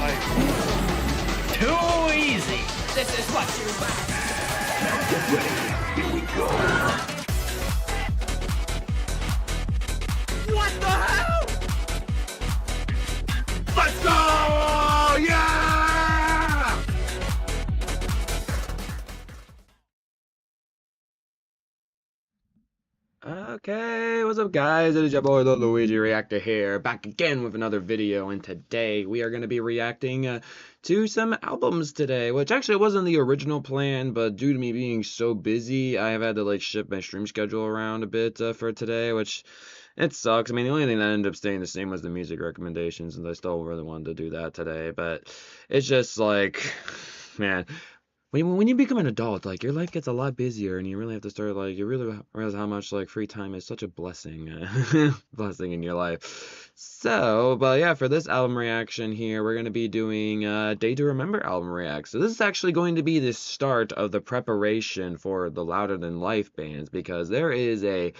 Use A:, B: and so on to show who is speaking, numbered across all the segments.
A: Too easy.
B: This is what you want.
C: Get ready. Here we go.
B: What the hell?
C: Let's go! Yeah!
D: Okay, what's up guys? It is your boy the Luigi Reactor here, back again with another video, and today we are going to be reacting to some albums today, which actually wasn't the original plan, but due to me being so busy, I have had to like shift my stream schedule around a bit for today, which it sucks. I mean, the only thing that ended up staying the same was the music recommendations, and I still really wanted to do that today, but it's just like, man. When you become an adult, like, your life gets a lot busier, and you really have to start, like, you really realize how much, like, free time is such a blessing, blessing in your life. So, but yeah, for this album reaction here, we're going to be doing Day to Remember album react. So this is actually going to be the start of the preparation for the Louder Than Life bands, because there is a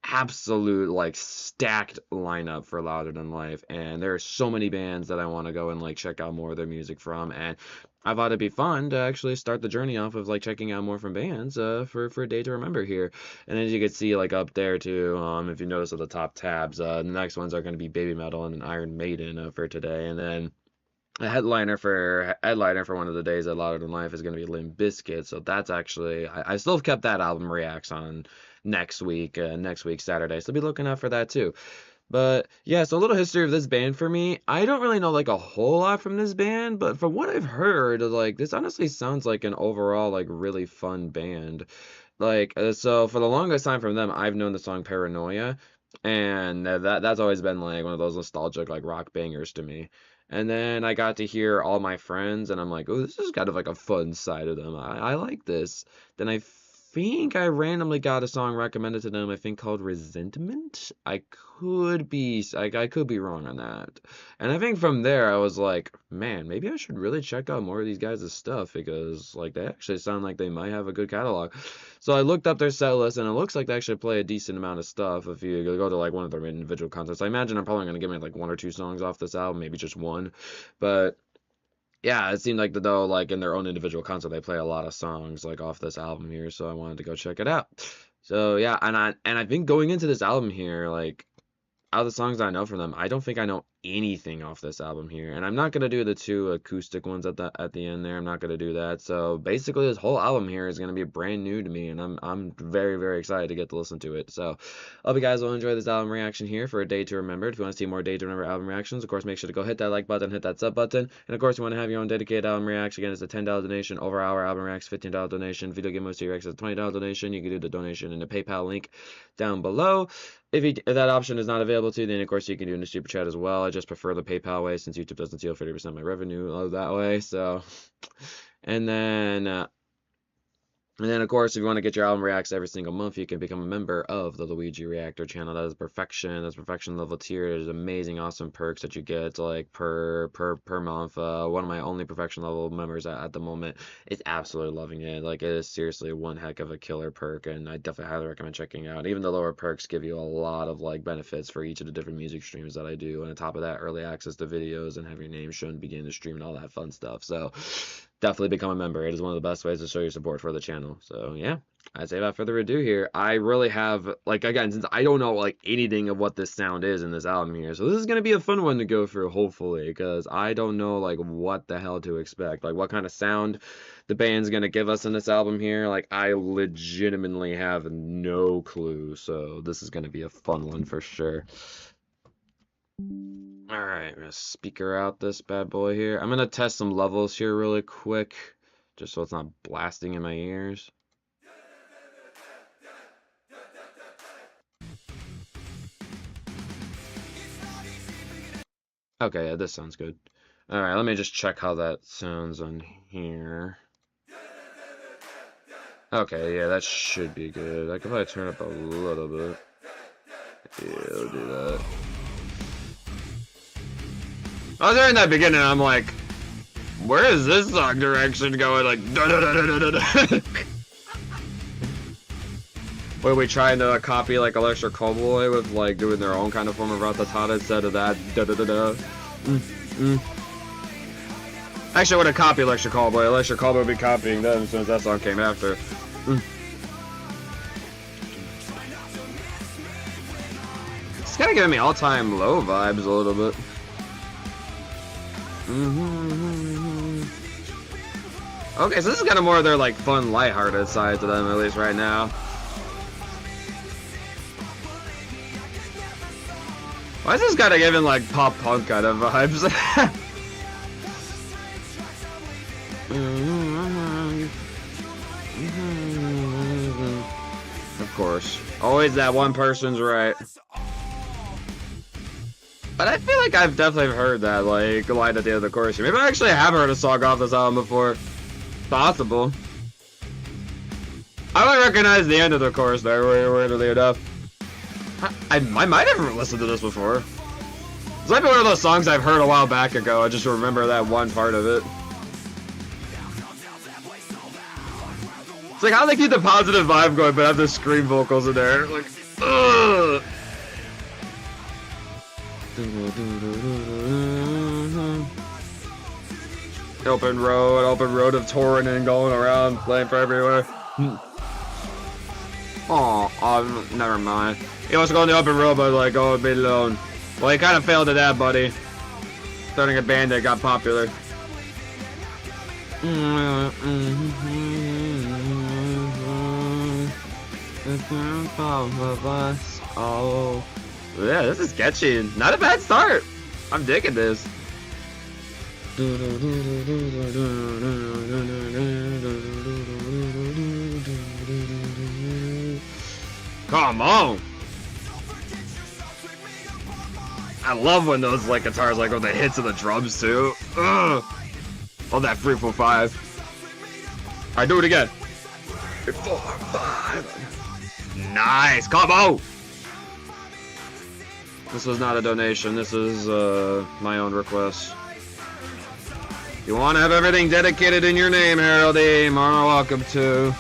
D: absolute like stacked lineup for Louder Than Life, and there are so many bands that I want to go and like check out more of their music from, and I thought it'd be fun to actually start the journey off of like checking out more from bands for a Day to Remember here. And as you can see, like up there too, if you notice at the top tabs, the next ones are going to be Baby Metal and Iron Maiden for today, and then a headliner for one of the days at Louder Than Life is going to be Limp Bizkit. So that's actually, I still have kept that album reacts on next week Saturday, so be looking out for that too. But yeah, so a little history of this band for me. I don't really know like a whole lot from this band, but from what I've heard, like this honestly sounds like an overall like really fun band. Like so for the longest time from them, I've known the song Paranoia, and that's always been like one of those nostalgic like rock bangers to me. And then I got to hear All My Friends, and I'm like, oh, this is kind of like a fun side of them. I like this. Then I think I randomly got a song recommended to them, I think called Resentment. I could be wrong on that. And I think from there I was like, man, maybe I should really check out more of these guys' stuff, because like they actually sound like they might have a good catalog. So I looked up their set list, and it looks like they actually play a decent amount of stuff. If you go to like one of their individual concerts, I imagine I'm probably gonna give me like one or two songs off this album, maybe just one. But yeah, it seemed like though, like in their own individual concert, they play a lot of songs like off this album here, so I wanted to go check it out. So yeah, and I think going into this album here, like out of the songs I know from them, I don't think I know anything off this album here, and I'm not gonna do the two acoustic ones at the end there. I'm not gonna do that. So basically, this whole album here is gonna be brand new to me, and I'm very, very excited to get to listen to it. So I hope you guys will enjoy this album reaction here for A Day to Remember. If you want to see more Day to Remember album reactions, of course, make sure to go hit that like button, hit that sub button, and of course, you want to have your own dedicated album reaction. Again, it's a $10 donation. Over our album reacts, $15 donation. Video Game OST reacts is a $20 donation. You can do the donation in the PayPal link down below. If that option is not available to you, then of course you can do it in the super chat as well. I just prefer the PayPal way, since YouTube doesn't steal 30% of my revenue that way. So, and then of course, if you want to get your album reacts every single month, you can become a member of the Luigi Reactor channel. That is perfection. That's perfection level tier. There's amazing, awesome perks that you get like per month. One of my only perfection level members at the moment is absolutely loving it. Like, it is seriously one heck of a killer perk, and I definitely highly recommend checking out. Even the lower perks give you a lot of like benefits for each of the different music streams that I do, and on top of that, early access to videos and have your name shown beginning the stream and all that fun stuff. So definitely become a member. It is one of the best ways to show your support for the channel. So yeah, I'd say without further ado here, I really have, like, again, since I don't know like anything of what this sound is in this album here, so this is going to be a fun one to go through, hopefully, because I don't know like what the hell to expect, like what kind of sound the band's going to give us in this album here. Like, I legitimately have no clue, so this is going to be a fun one for sure. Alright, I'm gonna speaker out this bad boy here. I'm gonna test some levels here really quick, just so it's not blasting in my ears. Okay, yeah, this sounds good. Alright, let me just check how that sounds on here. Okay, yeah, that should be good. I can probably turn up a little bit. Yeah, I'll do that. I was there in that beginning, I'm like, where is this song direction going? Like, da da da da da da. What are we trying to copy like Electric Cowboy with like doing their own kind of form of ratatata instead of that da da da da? Actually, I would have copied Electric Callboy. Electric Callboy would be copying them as soon as that song came after. It's kind of giving me all-time low vibes a little bit. Okay, so this is kind of more of their like fun, lighthearted side to them, at least right now. Why is this kind of giving like pop punk kind of vibes? Of course, always that one person's right. But I feel like I've definitely heard that like line at the end of the chorus. Maybe I actually have heard a song off this album before. Possible. I would recognize the end of the chorus there, weirdly enough. I might have listened to this before. This might be one of those songs I've heard a while back ago. I just remember that one part of it. It's like how they keep the positive vibe going, but have the scream vocals in there. Like, ugh. Open road of touring and going around, playing for everywhere. Oh, never mind. He wants to go on the open road, but like, oh, be alone. Well, he kind of failed at that, buddy. Starting a band that got popular. Oh, yeah, this is sketchy. Not a bad start. I'm digging this. Come on! I love when those like guitars like with the hits of the drums too. Ugh. Oh, that 3-4-5. Alright, do it again. 3-4-5. Nice, come on! This was not a donation. This is my own request. You want to have everything dedicated in your name, Harold E. More welcome to.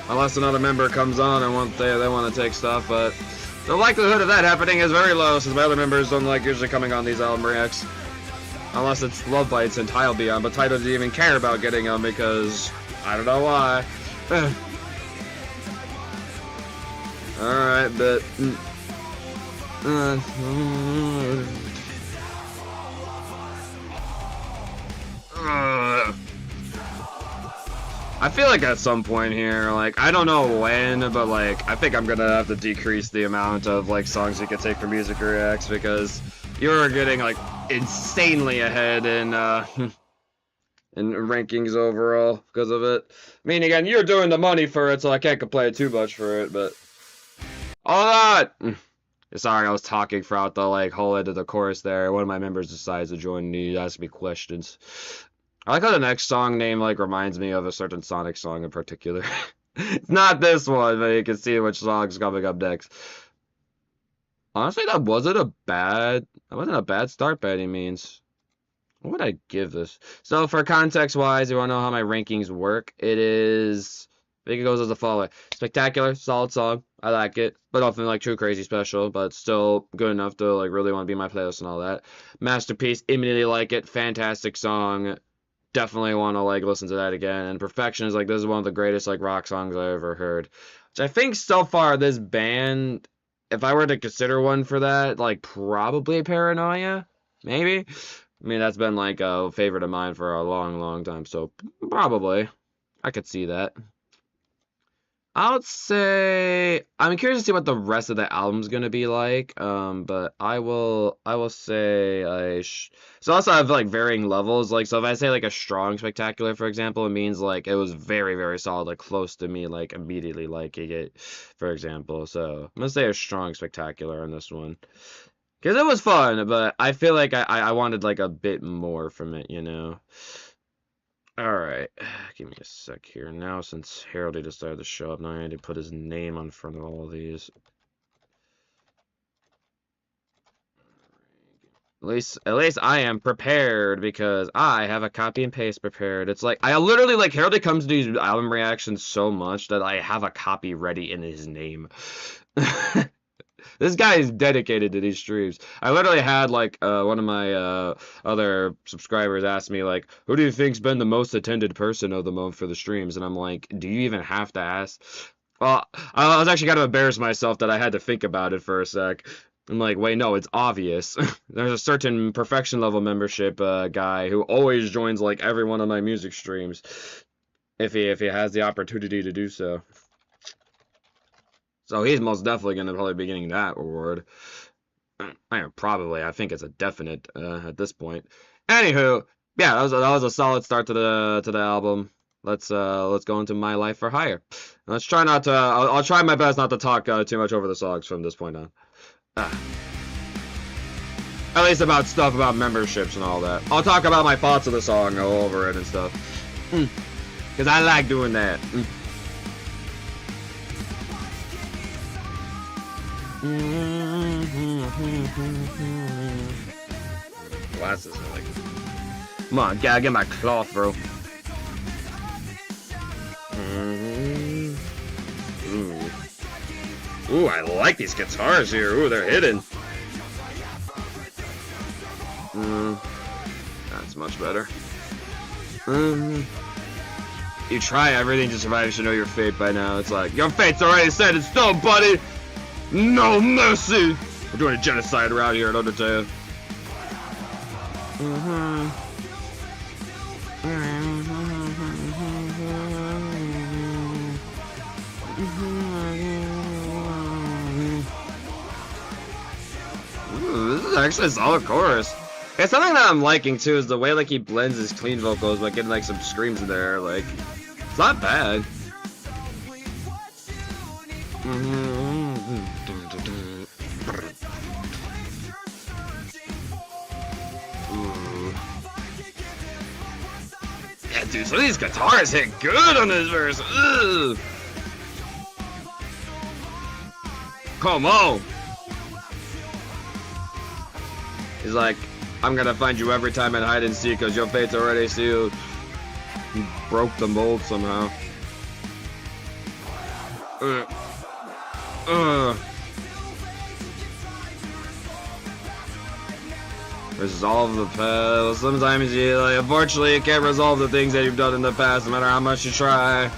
D: Unless another member comes on and they want to take stuff, but the likelihood of that happening is very low since my other members don't like usually coming on these album reacts. Unless it's Love Bites and Ty will be on, but Ty doesn't even care about getting them because I don't know why. Alright, but I feel like at some point here, like, I don't know when, but like, I think I'm gonna have to decrease the amount of like songs you can take for music reacts because you're getting like insanely ahead in in rankings overall because of it. I mean, again, you're doing the money for it, so I can't complain too much for it, but all that. Sorry, I was talking throughout the like whole end of the chorus there. One of my members decides to join me, ask me questions. I like how the next song name like reminds me of a certain Sonic song in particular. It's not this one, but you can see which song's coming up next. Honestly, that wasn't a bad start by any means. What would I give this? So for context-wise, you want to know how my rankings work? It is, I think it goes as the following: spectacular, solid song, I like it, but nothing like too crazy special, but still good enough to like really want to be in my playlist and all that. Masterpiece, immediately like it, fantastic song. Definitely want to like listen to that again. And Perfection is like, this is one of the greatest like rock songs I ever heard. Which I think so far this band, if I were to consider one for that, like probably Paranoia, maybe. I mean, that's been like a favorite of mine for a long time, so probably I could see that. I would say I'm curious to see what the rest of the album's gonna be like. But I will say so also I have like varying levels. Like, so if I say like a strong spectacular, for example, it means like it was very solid, like close to me, like immediately liking it, for example. So I'm gonna say a strong spectacular on this one. Because it was fun, but I feel like I wanted like a bit more from it, you know? Alright, give me a sec here. Now, since Harold decided to show up, now I need to put his name on front of all of these. At least I am prepared because I have a copy and paste prepared. It's like, I literally, like, Harold comes to these album reactions so much that I have a copy ready in his name. This guy is dedicated to these streams. I literally had like one of my other subscribers ask me like, who do you think's been the most attended person of the month for the streams? And I'm like, do you even have to ask? Well, I was actually kind of embarrassed myself that I had to think about it for a sec. I'm like, wait, no, it's obvious. There's a certain perfection level membership guy who always joins like every one of my music streams if he has the opportunity to do so. So he's most definitely gonna probably be getting that reward. I think it's a definite at this point. Anywho, yeah, that was a solid start to the album. Let's go into My Life for Hire. Let's try not to. I'll try my best not to talk too much over the songs from this point on. At least about stuff about memberships and all that. I'll talk about my thoughts of the song, go over it and stuff. Because I like doing that. Glasses are like... Come on, gotta get my cloth, bro. Ooh, I like these guitars here. Ooh, they're hidden. That's much better. You try everything to survive, you should know your fate by now. It's like, your fate's already set in stone, buddy! No mercy! We're doing a genocide around here at Undertale. This is actually a solid chorus. Yeah, something that I'm liking too is the way like he blends his clean vocals by getting like some screams in there. Like, it's not bad. Yeah, dude, some of these guitars hit good on this verse. Ugh. Come on. He's like, I'm gonna find you every time at hide and seek because your fate's already sealed. He broke the mold somehow. Resolve the past. Sometimes you, like, unfortunately, you can't resolve the things that you've done in the past, no matter how much you try.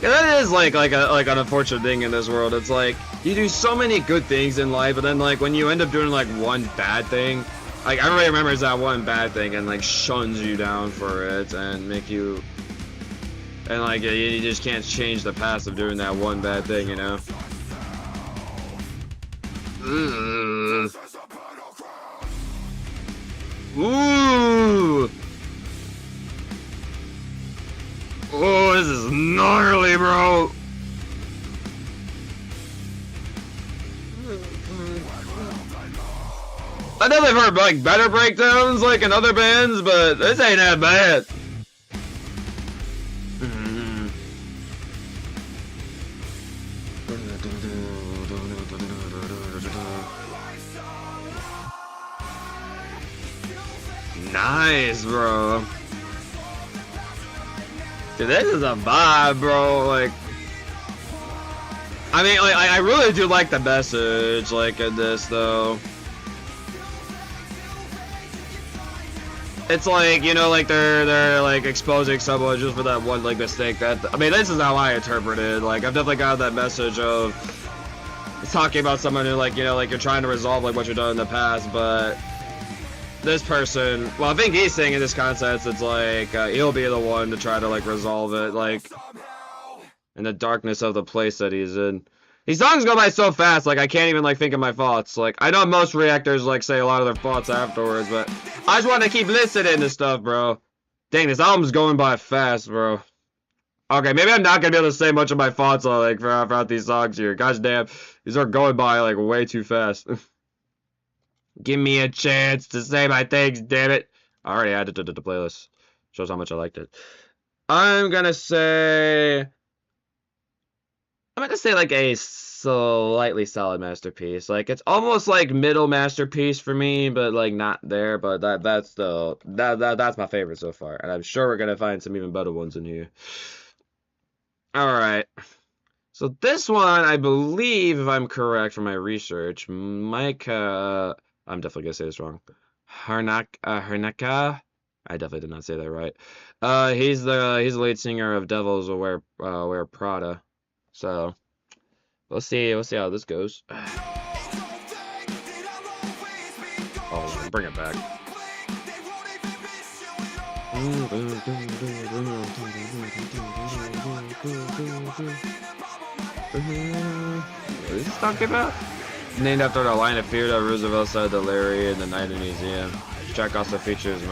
D: Yeah, that is like an unfortunate thing in this world. It's like you do so many good things in life, but then like when you end up doing like one bad thing, like everybody remembers that one bad thing and like shuns you down for it and make you, and like you just can't change the past of doing that one bad thing, you know. Ooh. Oh, this is gnarly, bro. I know they've heard like better breakdowns like in other bands, but this ain't that bad. Nice, bro. Dude, this is a vibe, bro. Like, I mean, like, I really do like the message, like, in this, though. It's like, you know, like, they're like, exposing someone just for that one, like, mistake. I mean, this is how I interpret it. Like, I've definitely got that message of talking about someone who, like, you know, like, you're trying to resolve, like, what you've done in the past, but this person, well, I think he's saying in this context, it's like, he'll be the one to try to, like, resolve it, like, in the darkness of the place that he's in. These songs go by so fast, like, I can't even, like, think of my thoughts. Like, I know most reactors, like, say a lot of their thoughts afterwards, but I just want to keep listening to stuff, bro. Dang, this album's going by fast, bro. Okay, maybe I'm not gonna be able to say much of my thoughts, like, throughout these songs here. Gosh damn, these are going by, like, way too fast. Give me a chance to say my things, damn it. I already added it to the playlist. Shows how much I liked it. I'm gonna say like a slightly solid masterpiece. Like it's almost like middle masterpiece for me, but like not there. But that's my favorite so far, and I'm sure we're gonna find some even better ones in here. Alright. So this one, I believe, if I'm correct from my research, Mike, I'm definitely gonna say this wrong. Harnaka? I definitely did not say that right. He's the lead singer of Devils Wear Prada. So let's see how this goes. Oh, bring it back. What is this talking about? Named after the line of fear that Roosevelt said to Larry in the night in the museum. This track also features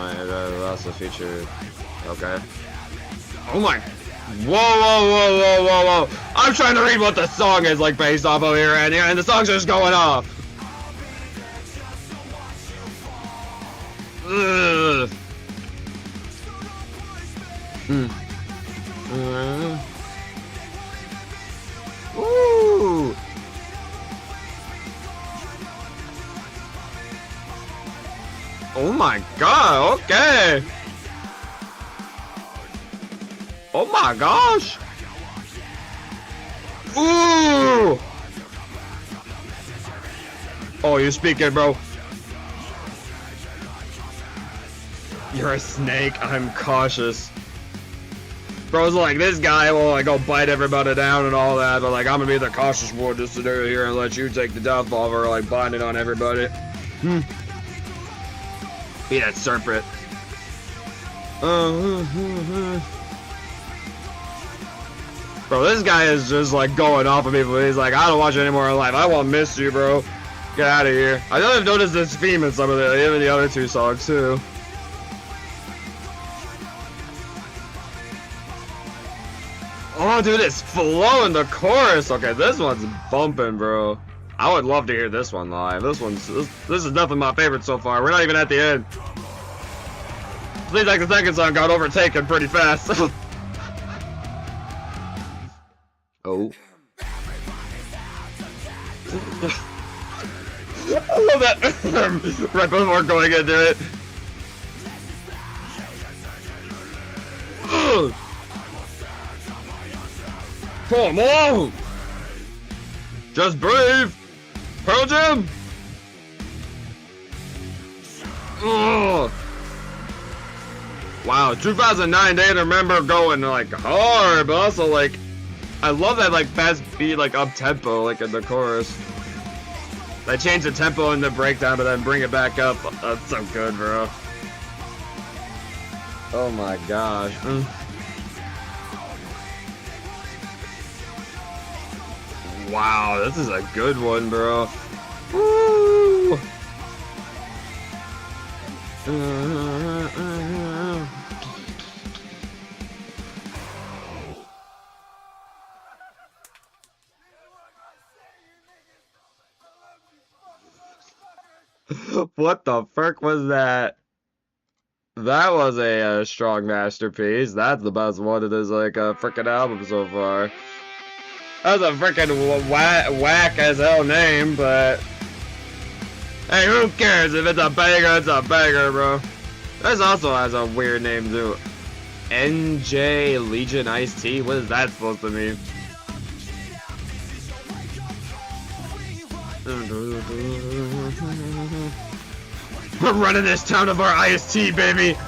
D: okay. Oh my. Whoa. I'm trying to read what the song is like based off of here, and the song's just going off. Ugh. Ooh. Oh my god, okay. Oh my gosh. Ooh. Oh, you're speaking, bro. You're a snake. I'm cautious. Bro's like, this guy will like go bite everybody down and all that, but like I'm gonna be the cautious one, just sit here and let you take the death ball or like bind it on everybody. Be that serpent. Bro, this guy is just like going off of people. He's like, I don't watch it anymore in life. I won't miss you, bro. Get out of here. I know I've noticed this theme in some of even the other two songs too. Oh, dude, it's flow in the chorus. Okay, this one's bumping, bro. I would love to hear this one live. This is definitely my favorite so far. We're not even at the end. Seems like the second song got overtaken pretty fast. Oh. I love that. Right before going into it. Come on! Just breathe! Pearl Jam! Ugh. Wow, 2009, they remember going like hard, but also like, I love that like fast beat, like up tempo, like in the chorus. They change the tempo in the breakdown, but then bring it back up. That's so good, bro. Oh my gosh. Wow, this is a good one, bro. Woo! What the frick was that? That was a strong masterpiece. That's the best one of this like frickin' album so far. That's a frickin' whack as hell name, but hey, who cares? If it's a banger, bro. This also has a weird name too. NJ Legion Iced Tea? What is that supposed to mean? We're running this town of our iced tea, baby!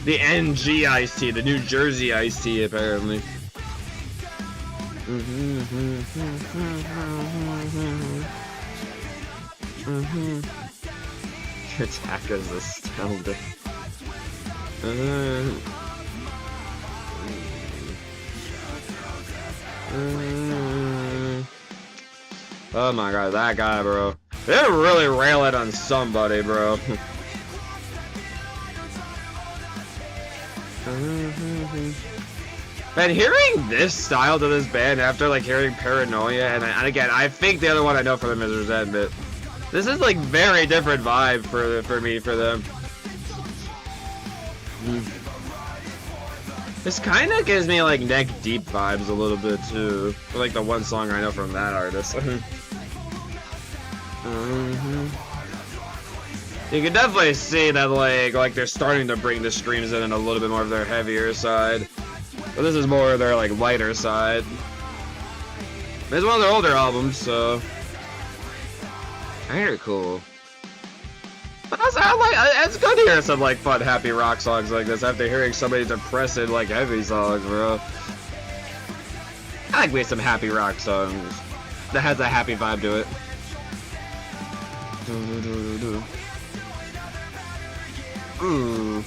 D: The NG iced tea, the New Jersey iced tea, apparently. Your attack is astounding. Oh my god, that guy, bro. They really rail it on somebody, bro. Man, hearing this style to this band after like hearing Paranoia, and again, I think the other one I know from them is Resentment. This is like very different vibe for them. This kind of gives me like Neck Deep vibes a little bit too, for like the one song I know from that artist. You can definitely see that like they're starting to bring the screams in a little bit more of their heavier side. But this is more their like lighter side. It's one of their older albums, so very cool. But it's good to hear some like fun, happy rock songs like this after hearing so many depressing, like heavy songs, bro. I like we have some happy rock songs that has a happy vibe to it. Ooh.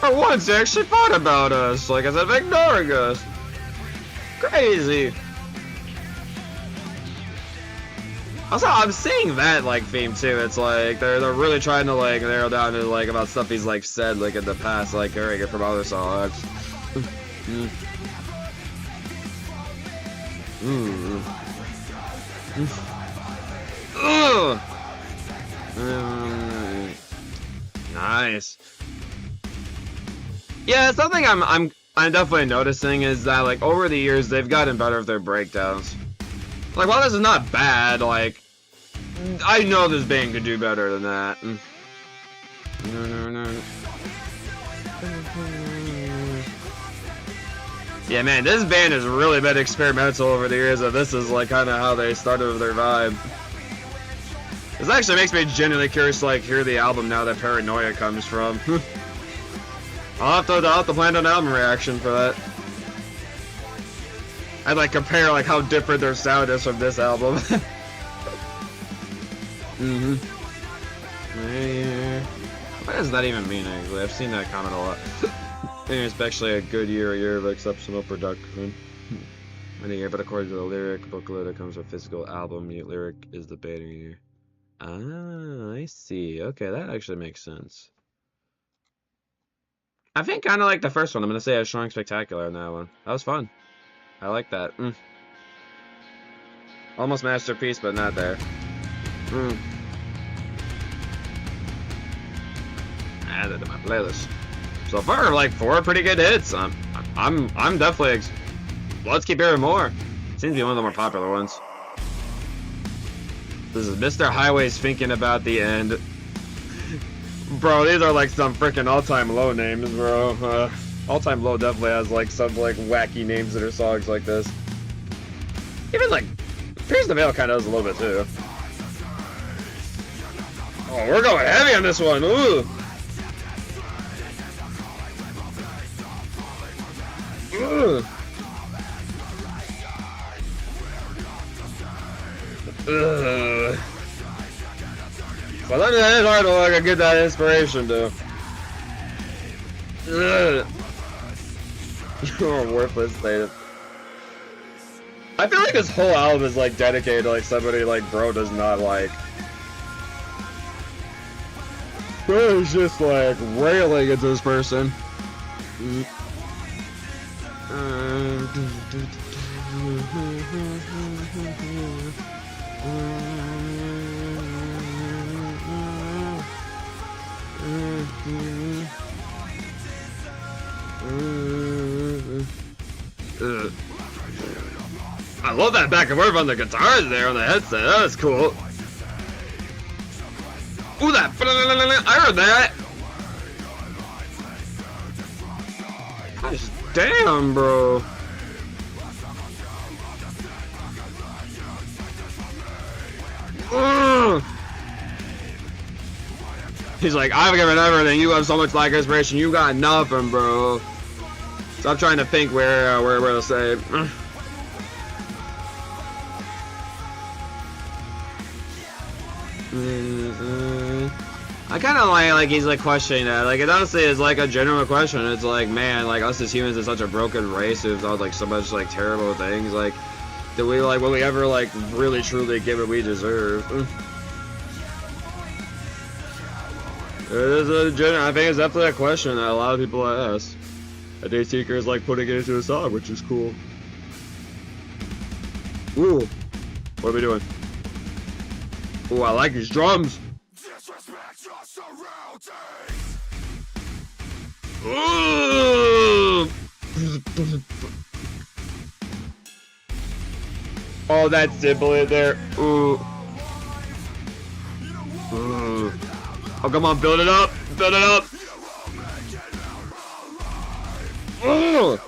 D: For once, they actually thought about us, like as if ignoring us. Crazy. Also, I'm seeing that like theme too. It's like they're really trying to like narrow down to like about stuff he's like said like in the past, like hearing it from other songs. Nice. Yeah, something I'm definitely noticing is that like over the years they've gotten better with their breakdowns. Like while this is not bad, like I know this band could do better than that. Yeah, man, this band has really been experimental over the years, and this is like kind of how they started with their vibe. This actually makes me genuinely curious to like hear the album now that Paranoia comes from. I'll have to plan an album reaction for that. I'd like compare like how different their sound is from this album. What does that even mean actually? I've seen that comment a lot. It's actually a good year of exceptional production. In a year, but according to the lyric booklet, it comes with a physical album. The lyric is the band year. Ah, I see. Okay, that actually makes sense. I think kind of like the first one. I'm gonna say a strong spectacular on that one. That was fun. I like that. Almost masterpiece, but not there. Added to my playlist. So far, like 4 pretty good hits. I'm definitely. Let's keep hearing more. Seems to be one of the more popular ones. This is Mr. Highway's Thinking About the End. Bro, these are like some freaking all-time low names, bro. All-time low definitely has like some like wacky names that are songs like this. Even like Pierce the Veil kind of does a little bit too. Oh, we're going heavy on this one. Ooh. Ugh. Well, I mean, it's hard to like get that inspiration though. You're a worthless state. I feel like this whole album is like dedicated to like somebody like bro does not like. Bro is just like railing at this person. I love that back and forth on the guitars there on the headset. That was cool. Ooh, that! I heard that. Gosh, damn, bro. He's like, I've given everything. You have so much lack of inspiration. You got nothing, bro. Stop trying to think where to say. I kind of like he's like questioning that. Like it honestly is like a genuine question. It's like, man, like us as humans is such a broken race who've done like so much like terrible things. Like, do we like will we ever like really truly get what we deserve? It is a genuine. I think it's definitely a question that a lot of people ask. A Day Seeker is like putting it into a song, which is cool. Ooh, what are we doing? Ooh, I like these drums. Ooh. Oh, that cymbal in there. Ooh. Oh, come on, build it up. Build it up. Oh!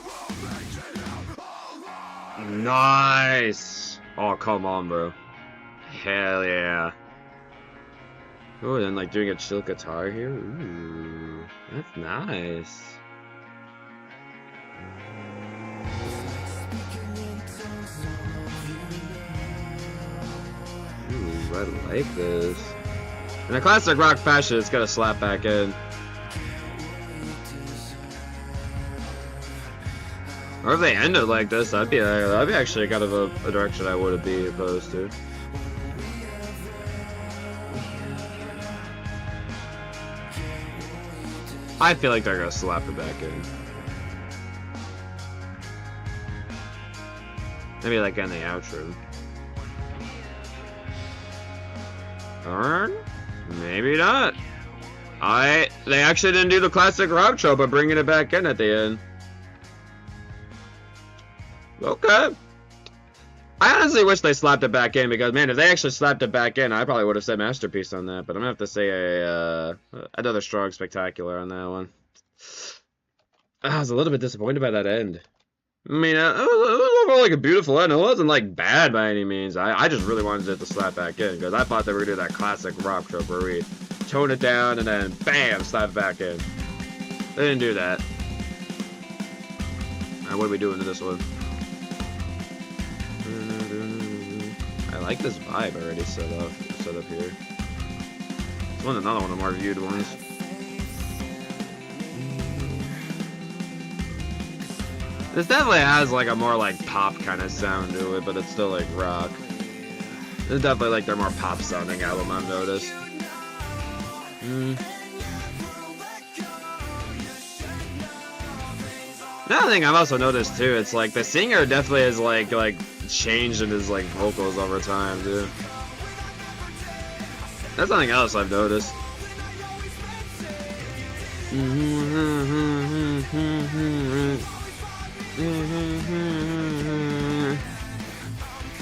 D: Nice. Oh, come on, bro. Hell yeah. Oh, and like doing a chill guitar here. Ooh, that's nice. Ooh, I like this. In a classic rock fashion, it's gotta slap back in. Or if they ended like this, that'd be actually kind of a direction I wouldn't be opposed to. I feel like they're gonna slap it back in. Maybe like in the outro. Or maybe not. They actually didn't do the classic rock trope, but bringing it back in at the end. Okay. I honestly wish they slapped it back in, because man, if they actually slapped it back in, I probably would have said masterpiece on that. But I'm gonna have to say another strong spectacular on that one. I was a little bit disappointed by that end. I mean, it was overall like a beautiful end. It wasn't like bad by any means. I just really wanted it to slap back in, because I thought they were gonna do that classic rock trope where we tone it down and then bam, slap it back in. They didn't do that. Alright, what are we doing to this one? I like this vibe already set up here. It's another one of the more viewed ones. This definitely has like a more like pop kind of sound to it, but it's still like rock. It's definitely like their more pop sounding album, I've noticed. Another thing I've also noticed too, it's like the singer definitely has like changed in his like vocals over time, dude. That's something else I've noticed.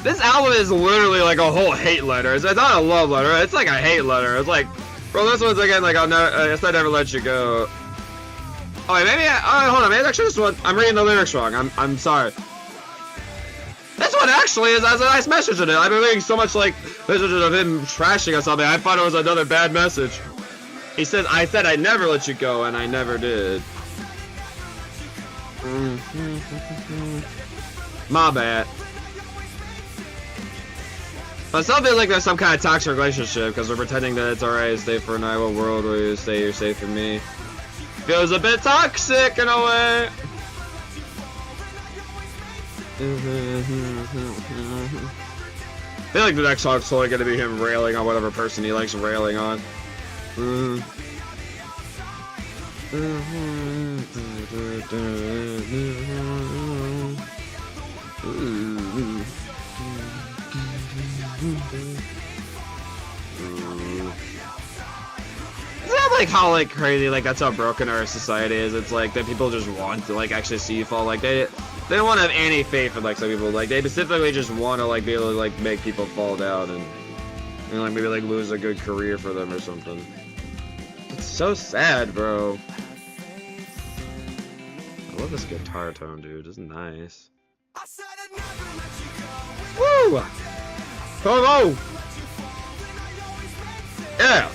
D: This album is literally like a whole hate letter. It's not a love letter. It's like a hate letter. It's like, bro, this one's again like I guess I never let you go. Oh, wait, maybe hold on, maybe actually this one, I'm reading the lyrics wrong. I'm sorry. This one actually has a nice message in it. I've been reading so much like messages of him trashing or something. I thought it was another bad message. He said, I said I'd never let you go, and I never did. My bad. But some feels like there's some kind of toxic relationship, because we're pretending that it's alright to stay for a night. What world will you stay? You're safe from me. Feels a bit toxic in a way. I feel like the next song's totally gonna be him railing on whatever person he likes railing on. Is that like how like crazy, like that's how broken our society is? It's like that people just want to like actually see you fall. Like they don't want to have any faith in like some people. Like they specifically just want to like be able to like make people fall down and like maybe like lose a good career for them or something. It's so sad, bro. I love this guitar tone, dude. It's nice. Woo! Come on! Yeah!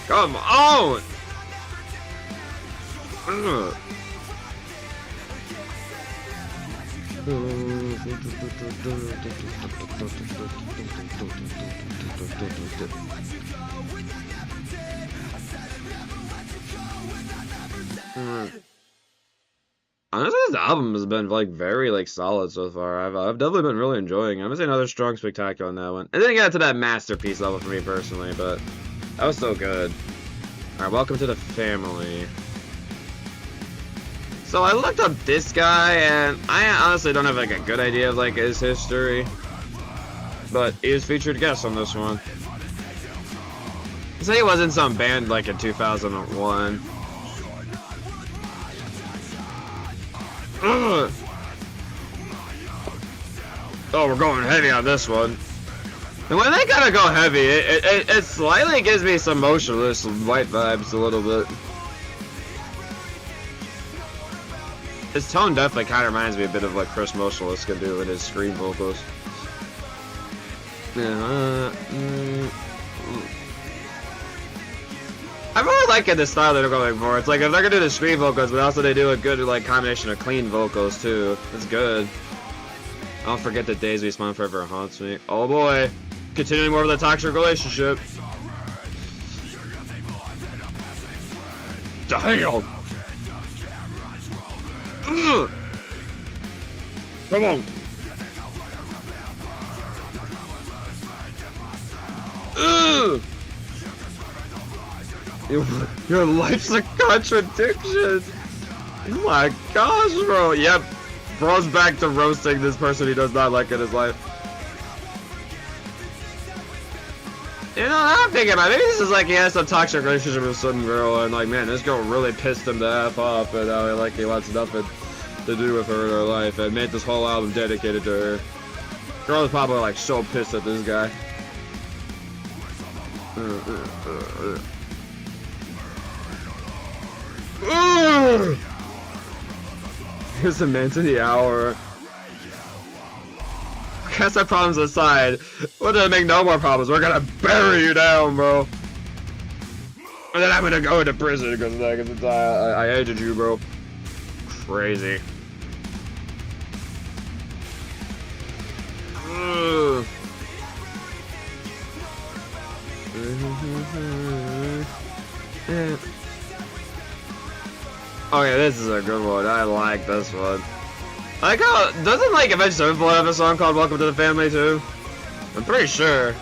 D: Come on! Honestly, this album has been like very like solid so far. I've definitely been really enjoying it. I'm gonna say another strong spectacular on that one. It didn't get to that masterpiece level for me personally, but that was so good. Alright, welcome to the family. So I looked up this guy, and I honestly don't have like a good idea of like his history, but he was featured guest on this one. He said he was in some band like in 2001. Ugh. Oh, we're going heavy on this one. And when they kind of go heavy, it slightly gives me some Motionless White vibes a little bit. His tone definitely kind of reminds me a bit of what Chris Motionless can do with his scream vocals. I'm really liking the style they're going for. It's like if they're gonna do the scream vocals, but also they do a good like combination of clean vocals too. It's good. Don't forget the days we spun forever haunts me. Oh boy. Continuing more of the toxic relationship. Damn! Ugh. Come on! Ugh. Your life's a contradiction! Oh my gosh, bro! Yep. Bro's back to roasting this person he does not like in his life. You know, I'm thinking about it. Maybe this is like he has some toxic relationship with some girl, and like, man, this girl really pissed him the F off, and like he wants nothing to do with her in her life, and made this whole album dedicated to her. Girl is probably like so pissed at this guy. Here's the man to the hour. Cast our problems aside. We're gonna make no more problems. We're gonna bury you down, bro. And then I'm gonna go into prison because like, I hated you, bro. Crazy. Ugh. Okay, this is a good one. I like this one. I like how, doesn't like Avenged Sevenfold have a song called Welcome to the Family too? I'm pretty sure.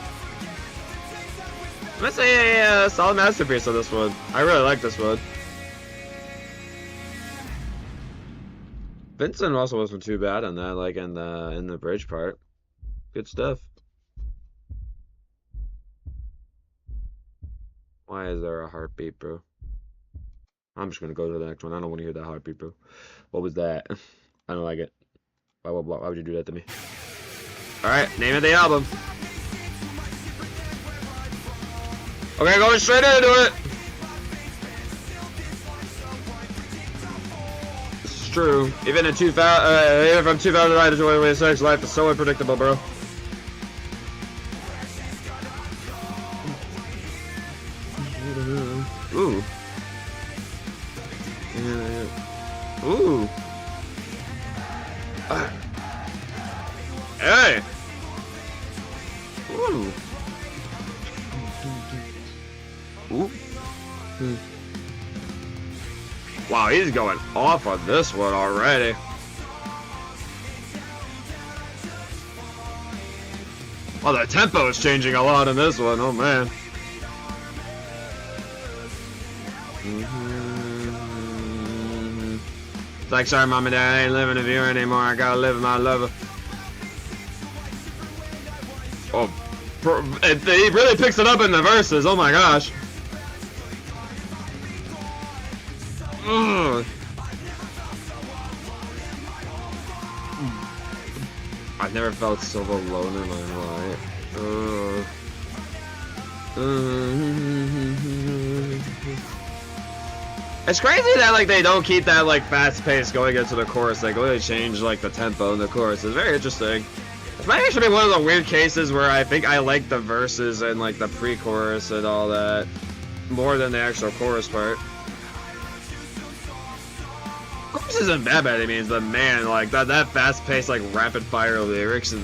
D: I'm gonna say a solid masterpiece on this one. I really like this one. Vincent also wasn't too bad on that, like in the bridge part. Good stuff. Why is there a heartbeat, bro? I'm just gonna go to the next one. I don't want to hear that heartbeat, bro. What was that? I don't like it. Why would you do that to me? Alright, name of the album. Okay, going straight into it. This is true. Even from 2009 to 2026, life is so unpredictable, bro. Ooh. Ooh. Hey. Ooh. Ooh. Wow, he's going off on this one already. Oh, the tempo is changing a lot in this one. Oh man. It's like, sorry, mom and dad, I ain't living with you anymore. I gotta live with my lover. Oh, he really picks it up in the verses. Oh my gosh. Ugh. I've never felt so alone in my life. It's crazy that like they don't keep that like fast pace going into the chorus. They really change like the tempo in the chorus. It's very interesting. This might actually be one of the weird cases where I think I like the verses and like the pre-chorus and all that more than the actual chorus part. Chorus isn't bad by any means, but man, like that fast paced like rapid fire lyrics in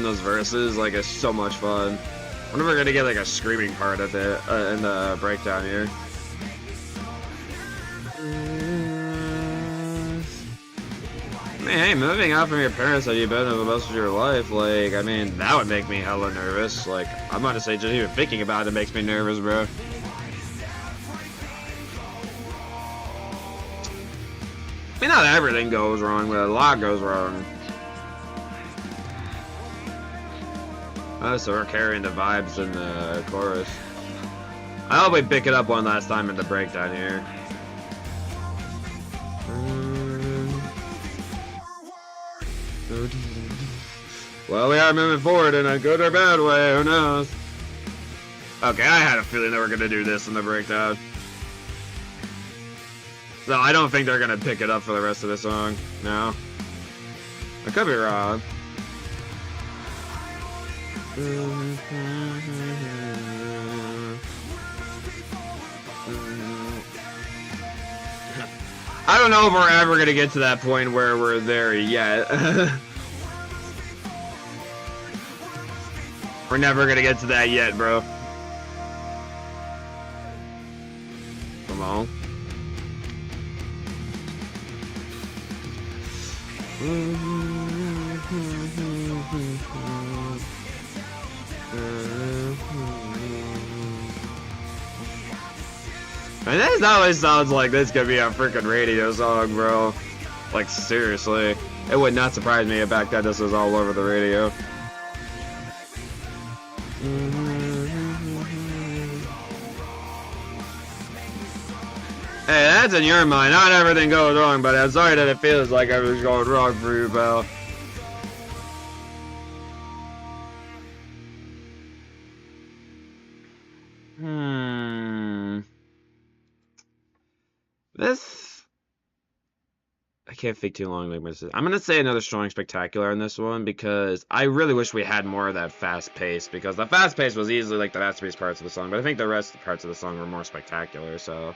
D: those verses like is so much fun. I wonder if we're gonna get like a screaming part at the in the breakdown here. Man, hey, moving out from your parents that you've been with most of your life, like, I mean, that would make me hella nervous. Like, I'm gonna say just even thinking about it makes me nervous, bro. I mean, not everything goes wrong, but a lot goes wrong. Oh, so we're carrying the vibes in the chorus. I hope we pick it up one last time in the breakdown here. Well, we are moving forward in a good or bad way, who knows? Okay, I had a feeling they were gonna do this in the breakdown. So I don't think they're gonna pick it up for the rest of the song. No. I could be wrong. I don't know if we're ever gonna get to that point where we're there yet. We're never gonna get to that yet, bro. Come on. And this always sounds like this could be a freaking radio song, bro. Like, seriously. It would not surprise me if back then this was all over the radio. Hey, that's in your mind. Not everything goes wrong, but I'm sorry that it feels like everything's going wrong for you, pal. This... I can't think too long. I'm gonna say another strong spectacular in this one because I really wish we had more of that fast pace, because the fast pace was easily like the masterpiece parts of the song, but I think the rest of the parts of the song were more spectacular, so I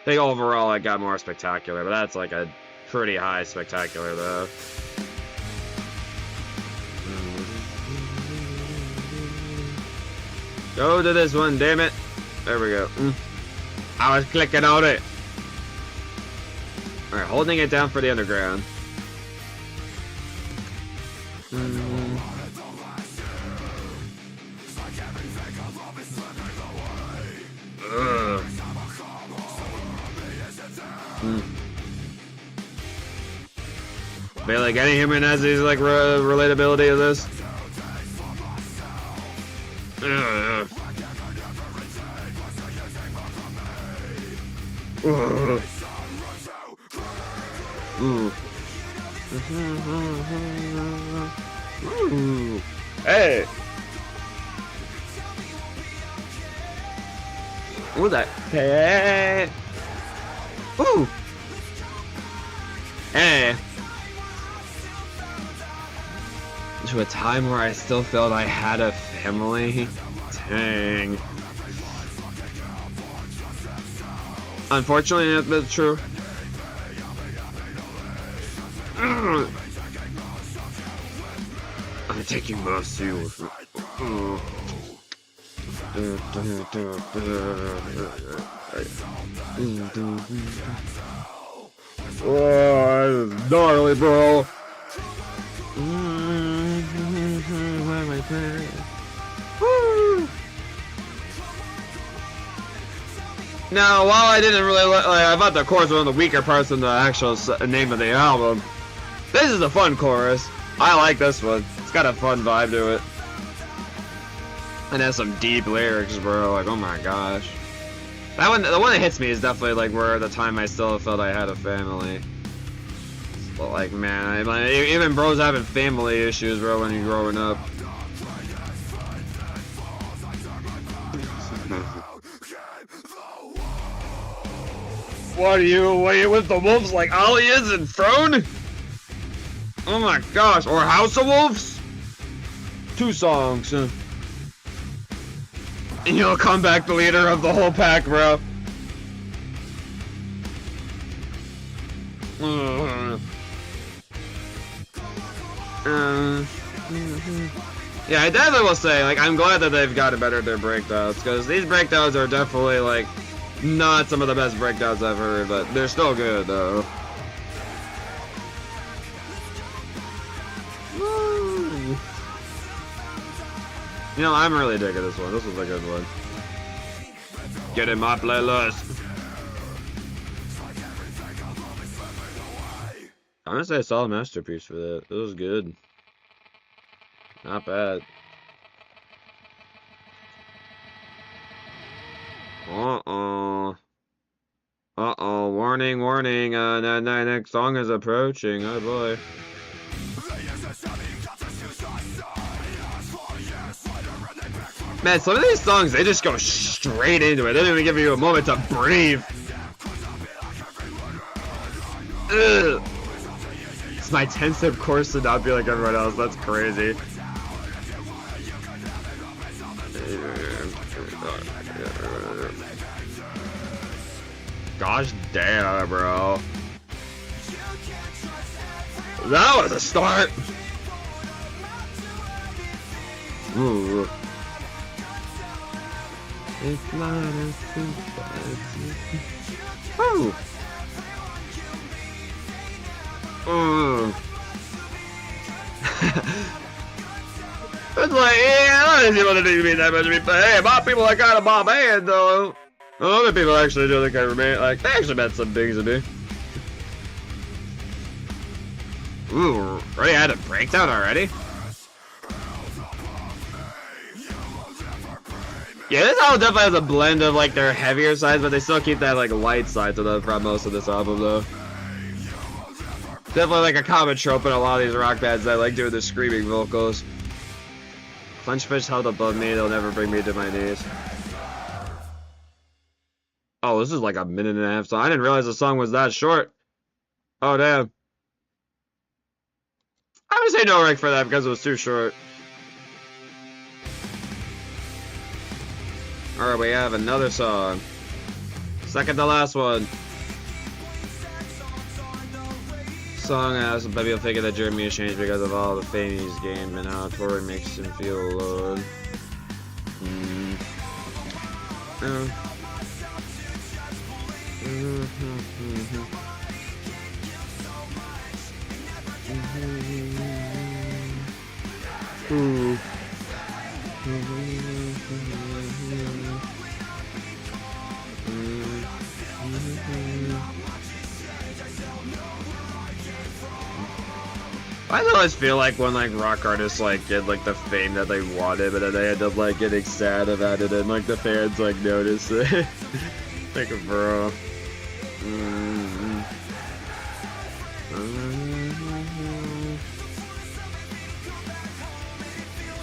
D: think overall it got more spectacular, but that's like a pretty high spectacular though. Go to this one, damn it. There we go. I was clicking on it. Alright, holding it down for the underground. But like any human has these like relatability of this. Ooh. Ooh. Hey. What was that? Hey. Ooh. Hey. To a time where I still felt I had a family. Dang. Unfortunately, that's true. I'm taking my serious. Oh, this is gnarly, bro. Where am I playing? Woo! Now, while I didn't really like, I thought the chorus was one of the weaker parts in the actual name of the album. This is a fun chorus. I like this one. It's got a fun vibe to it. And has some deep lyrics, bro. Like, oh my gosh. That one, the one that hits me is definitely like where at the time I still felt I had a family. But like, man, even bro's having family issues, bro, when you're growing up. What are you with the wolves like Ollie is in Throne? Oh my gosh, or House of Wolves? 2 songs. And you'll come back the leader of the whole pack, bro. Yeah, I definitely will say, like, I'm glad that they've gotten better at their breakdowns, because these breakdowns are definitely, like, not some of the best breakdowns I've heard, but they're still good, though. You know, I'm really digging this one. This was a good one. Get in my playlist. I'm gonna say a solid masterpiece for that. It was good. Not bad. Uh-oh. Uh-oh. Warning, warning. Next song is approaching. Oh boy. Man, some of these songs, they just go straight into it. They don't even give you a moment to breathe. Ugh. It's my 10-step course to not be like everyone else. That's crazy. Gosh damn, bro. That was a start. Ooh. It's not a Ooh. Ooh. It's like, yeah, I don't even want to mean that much to me, but hey, my people are kind of my band, though. Other people actually do the kind of remain, like, they actually meant some things to me. Ooh, already had a breakdown already? Yeah, this album definitely has a blend of, like, their heavier sides, but they still keep that, like, light side to them throughout most of this album, though. Definitely, like, a common trope in a lot of these rock bands that like doing the screaming vocals. Punchfish held above me, they'll never bring me to my knees. Oh, this is like a minute and a half song. I didn't realize the song was that short. Oh, damn. I would say no rank for that because it was too short. Alright, we have another song. Second to last one. Song has maybe you'll think that Jeremy has changed because of all the fame he's gained and how touring makes him feel alone. I always feel like when like rock artists like get like the fame that they wanted, but then they end up like getting sad about it, and like the fans like notice it. Like, bro.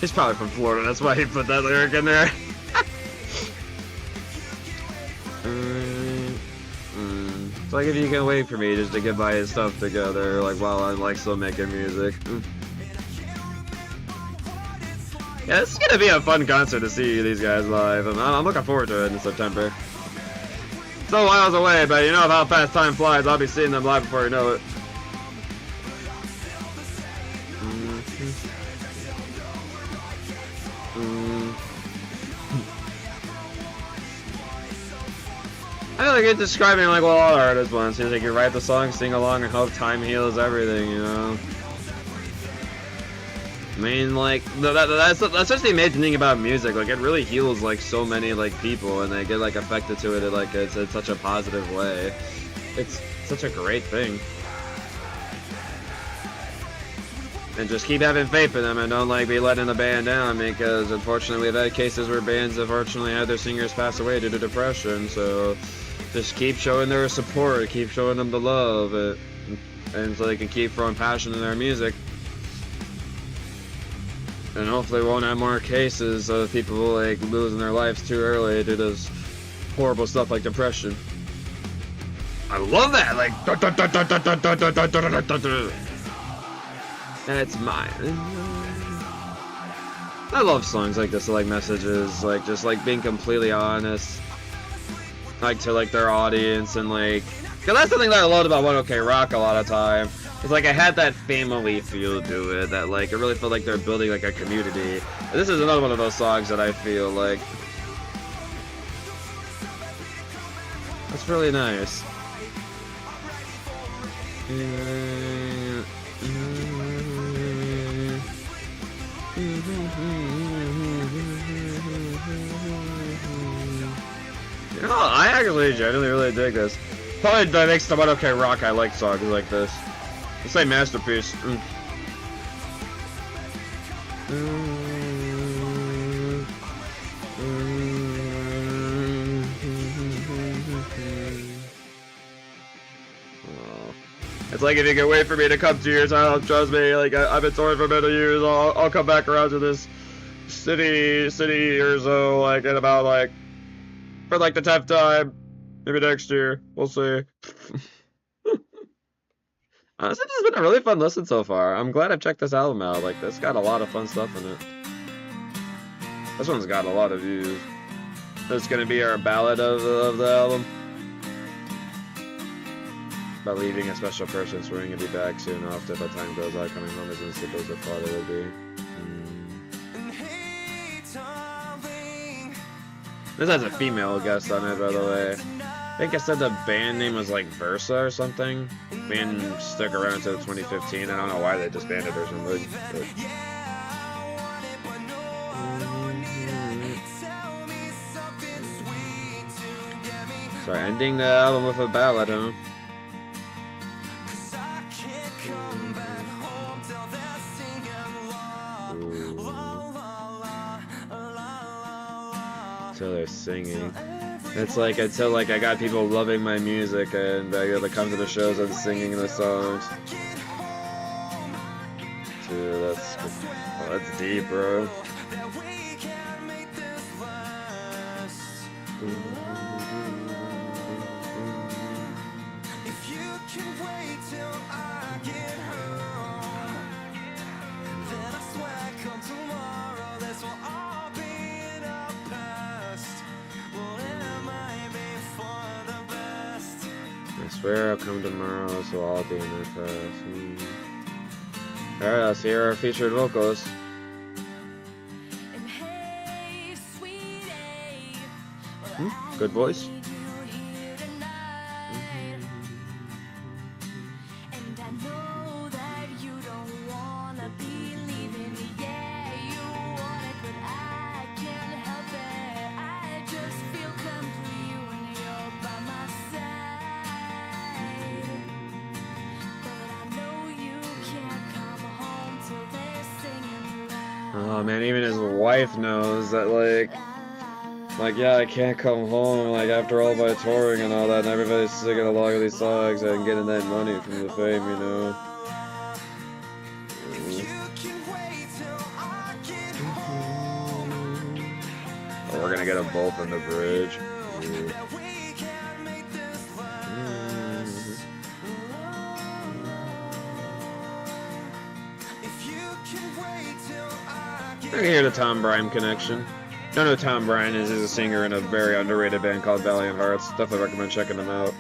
D: He's probably from Florida, that's why he put that lyric in there. It's like if you can wait for me just to get my his stuff together, like while I'm like still making music. Yeah, this is gonna be a fun concert to see these guys live. I'm looking forward to it in September. It's a miles away, but you know how fast time flies. I'll be seeing them live before you know it. I feel like it's describing like what all artists want. So like you write the song, sing along, and hope time heals everything, you know. I mean, like that's just the amazing thing about music. Like it really heals like so many like people, and they get like affected to it. Like it's in such a positive way. It's such a great thing. And just keep having faith in them, and don't like be letting the band down, because unfortunately we've had cases where bands unfortunately had their singers pass away due to depression. So just keep showing their support, keep showing them the love, and so they can keep throwing passion in their music. And hopefully we won't have more cases of people like losing their lives too early due to this horrible stuff like depression. I love that, like that's mine. I love songs like this, like messages, like just like being completely honest, like to like their audience, and like, cause that's something that I loved about One OK Rock a lot of time. It's like I had that family feel to it, that like it really felt like they're building like a community. And this is another one of those songs that I feel like that's really nice. You know, I actually genuinely really dig this. Probably that makes the One OK Rock I like songs like this. It's like masterpiece. It's like, if you can wait for me to come to your town, trust me, like, I've been touring for many years, I'll come back around to this city or so, like, in about, like, for, like, the 10th time, maybe next year, we'll see. Honestly, this has been a really fun listen so far. I'm glad I've checked this album out, like, this got a lot of fun stuff in it. This one's got a lot of views. This is gonna be our ballad of the album. By leaving a special person, swearing to be back soon after the time goes by, coming home isn't supposed to father would be. This has a female guest on it, by the way. I think I said the band name was like Versa or something. Band stuck around until 2015. I don't know why they disbanded or something. But... So ending the album with a ballad, huh? Until they're singing. It's like until like I got people loving my music and I gotta come to the shows and singing the songs. Dude, that's deep, bro. I swear I'll come tomorrow, this will all be in my past. Alright, let's hear our featured vocals. Good voice. Oh man, even his wife knows that, like yeah, I can't come home, like, after all my touring and all that, and everybody's singing along with these songs and getting that money from the fame, you know. Oh, we're gonna get them both in the bridge. I can hear the Tom Bryan connection. Don't know who Tom Bryan is. He's a singer in a very underrated band called Valiant Hearts. Definitely recommend checking them out.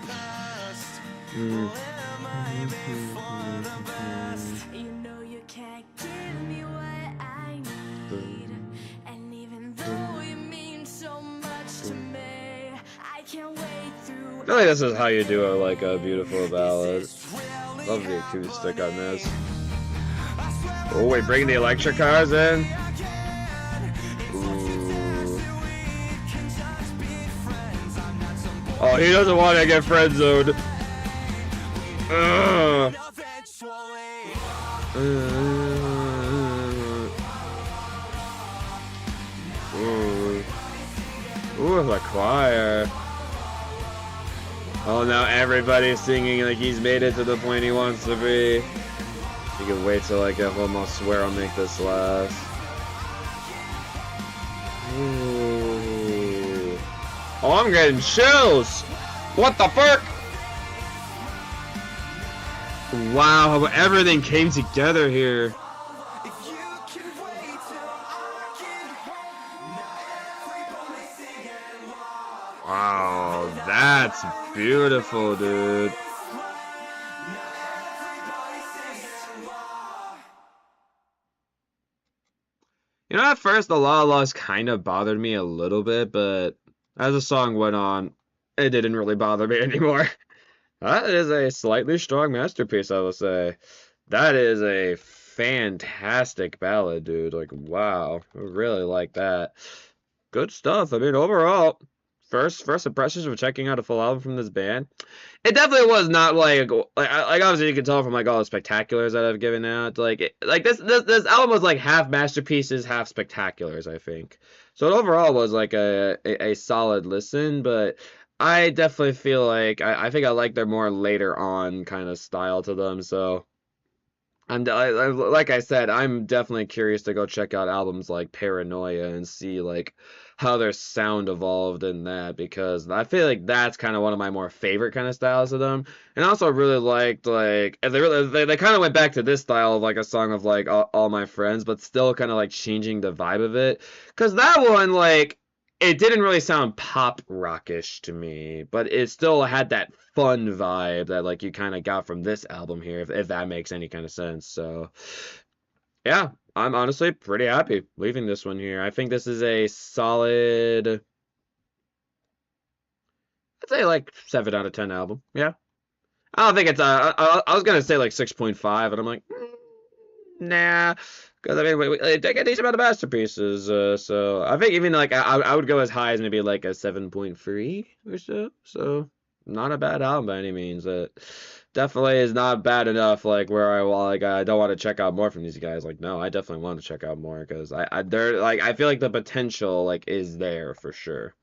D: I feel like this is how you do a beautiful ballad. Love the acoustic on this. Oh, wait, bring the electric cars in. Ooh. Oh, he doesn't want to get friend zoned. Ooh, the choir. Oh, now everybody's singing like he's made it to the point he wants to be. You can wait till I get home, I'll swear I'll make this last. Ooh. Oh, I'm getting chills! What the fuck? Wow, how everything came together here. Wow, that's beautiful, dude. You know, at first, the La La's kind of bothered me a little bit, but as the song went on, it didn't really bother me anymore. That is a slightly strong masterpiece, I will say. That is a fantastic ballad, dude. Like, wow. I really like that. Good stuff. I mean, overall, first impressions of checking out a full album from this band, it definitely was not like obviously you can tell from like all the spectaculars that I've given out, this album was like half masterpieces, half spectaculars, I think. So it overall was like a solid listen, but I definitely feel like I think I like their more later on kind of style to them. So like I said, I'm definitely curious to go check out albums like Paranoia and see like how their sound evolved in that, because I feel like that's kind of one of my more favorite kind of styles of them. And I also really liked like, and they kind of went back to this style of like a song of like all My Friends, but still kind of like changing the vibe of it, because that one like, it didn't really sound pop rockish to me, but it still had that fun vibe that like you kind of got from this album here, if that makes any kind of sense. So yeah, I'm honestly pretty happy leaving this one here. I think this is a solid, I'd say like 7 out of 10 album. Yeah, I don't think it's I was gonna say like 6.5, and I'm like, nah, because I mean they get a decent amount of masterpieces. So I think even like I would go as high as maybe like a 7.3 or so. So not a bad album by any means. Definitely is not bad enough like where I don't want to check out more from these guys. Like, no, I definitely want to check out more, because they're like, I feel like the potential like is there for sure.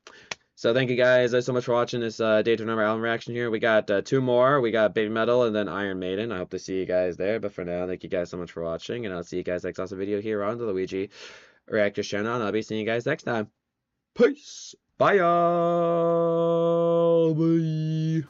D: So thank you guys so much for watching this Day to Remember album reaction here. We got 2 more. We got Baby Metal and then Iron Maiden. I hope to see you guys there. But for now, thank you guys so much for watching, and I'll see you guys next awesome video here on the Luigi Reactors channel, and I'll be seeing you guys next time. Peace. Bye, y'all. Bye.